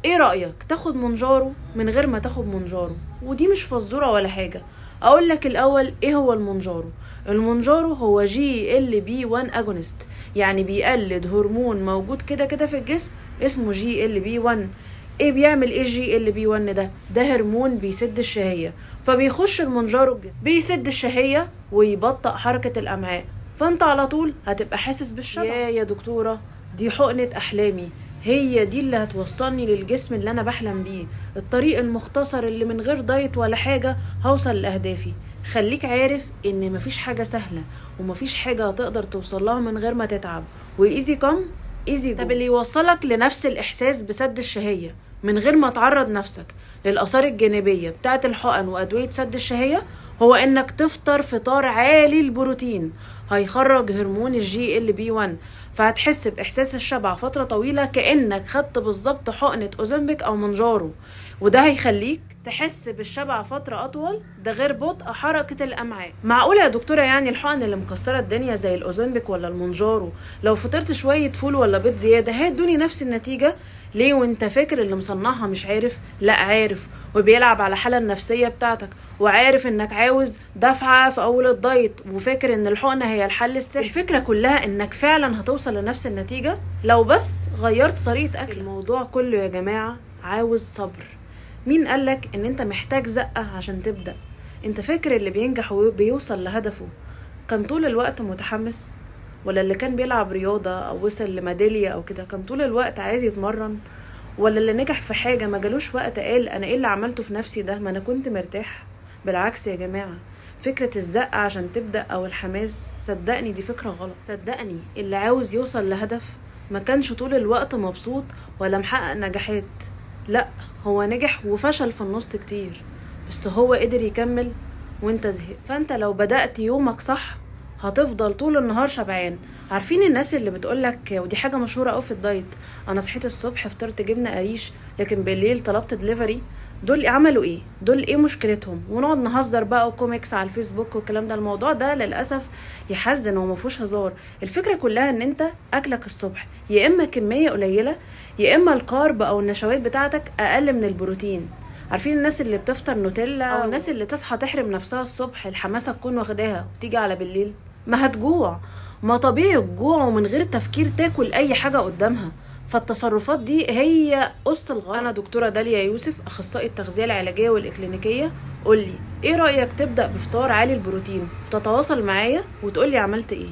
ايه رأيك تاخد منجارو من غير ما تاخد منجارو؟ ودي مش فزورة ولا حاجة. اقول لك الاول ايه هو المنجارو. المنجارو هو GLP-1 اجونست، يعني بيقلد هرمون موجود كده كده في الجسم اسمه GLP-1. ايه بيعمل ايه GLP-1 ده هرمون بيسد الشهية، فبيخش المنجارو الجسم بيسد الشهية ويبطئ حركة الامعاء، فانت على طول هتبقى حاسس بالشبع. يا دكتورة دي حقنة احلامي، هي دي اللي هتوصلني للجسم اللي انا بحلم بيه، الطريق المختصر اللي من غير دايت ولا حاجة هوصل لاهدافي. خليك عارف ان مفيش حاجة سهلة ومفيش حاجة هتقدر توصلها من غير ما تتعب، وايزي كم ايزي جو. طب اللي يوصلك لنفس الاحساس بسد الشهية من غير ما تعرض نفسك للاثار الجانبية بتاعة الحقن وادوية سد الشهية هو انك تفطر فطار عالي البروتين، هيخرج هرمون GLP-1، فهتحس باحساس الشبع فترة طويلة كأنك خدت بالظبط حقنة اوزمبيك او منجارو، وده هيخليك تحس بالشبع فترة اطول، ده غير بطء حركة الامعاء. معقولة يا دكتورة يعني الحقن اللي مكسرة الدنيا زي الاوزمبيك ولا المنجارو لو فطرت شوية فول ولا بيض زيادة هيدوني نفس النتيجة؟ ليه وانت فاكر اللي مصنعها مش عارف؟ لا عارف، وبيلعب على الحالة النفسية بتاعتك، وعارف انك عاوز دفعة في اول الدايت، وفاكر ان الحقنة هي الحل السحري. الفكرة كلها انك فعلا هتوصل لنفس النتيجة لو بس غيرت طريقة اكل. الموضوع كله يا جماعة عاوز صبر. مين قالك ان انت محتاج زقة عشان تبدأ؟ انت فاكر اللي بينجح وبيوصل لهدفه كان طول الوقت متحمس؟ ولا اللي كان بيلعب رياضة او وصل لميدالية او كده كان طول الوقت عايز يتمرن؟ ولا اللي نجح في حاجة ما جالوش وقت قال انا ايه اللي عملته في نفسي ده، ما انا كنت مرتاح؟ بالعكس يا جماعة، فكرة الزقة عشان تبدأ او الحماس صدقني دي فكرة غلط. صدقني اللي عاوز يوصل لهدف ما كانش طول الوقت مبسوط ولا محقق نجاحات، لا هو نجح وفشل في النص كتير، بس هو قدر يكمل وانت زهقت. فانت لو بدأت يومك صح هتفضل طول النهار شبعان. عارفين الناس اللي بتقولك، ودي حاجة مشهورة اوي في الدايت، انا صحيت الصبح فطرت جبنة قريش لكن بالليل طلبت دليفري؟ دول عملوا ايه؟ دول ايه مشكلتهم؟ ونقعد نهزر بقى وكوميكس على الفيسبوك والكلام ده. الموضوع ده للأسف يحزن ومفهوش هزار. الفكرة كلها ان انت اكلك الصبح يا اما كمية قليلة يا اما الكارب او النشويات بتاعتك اقل من البروتين. عارفين الناس اللي بتفطر نوتيلا او الناس اللي تصحى تحرم نفسها الصبح الحماسة تكون واخداها وتيجي على بالليل ما هتجوع؟ ما طبيعي الجوع ومن غير تفكير تاكل اي حاجة قدامها. فالتصرفات دي هي قص الغلط. انا دكتورة داليا يوسف، اخصائي التغذية العلاجية والاكلينيكية. قولي ايه رأيك تبدأ بفطار عالي البروتين، وتتواصل معايا وتقولي عملت ايه.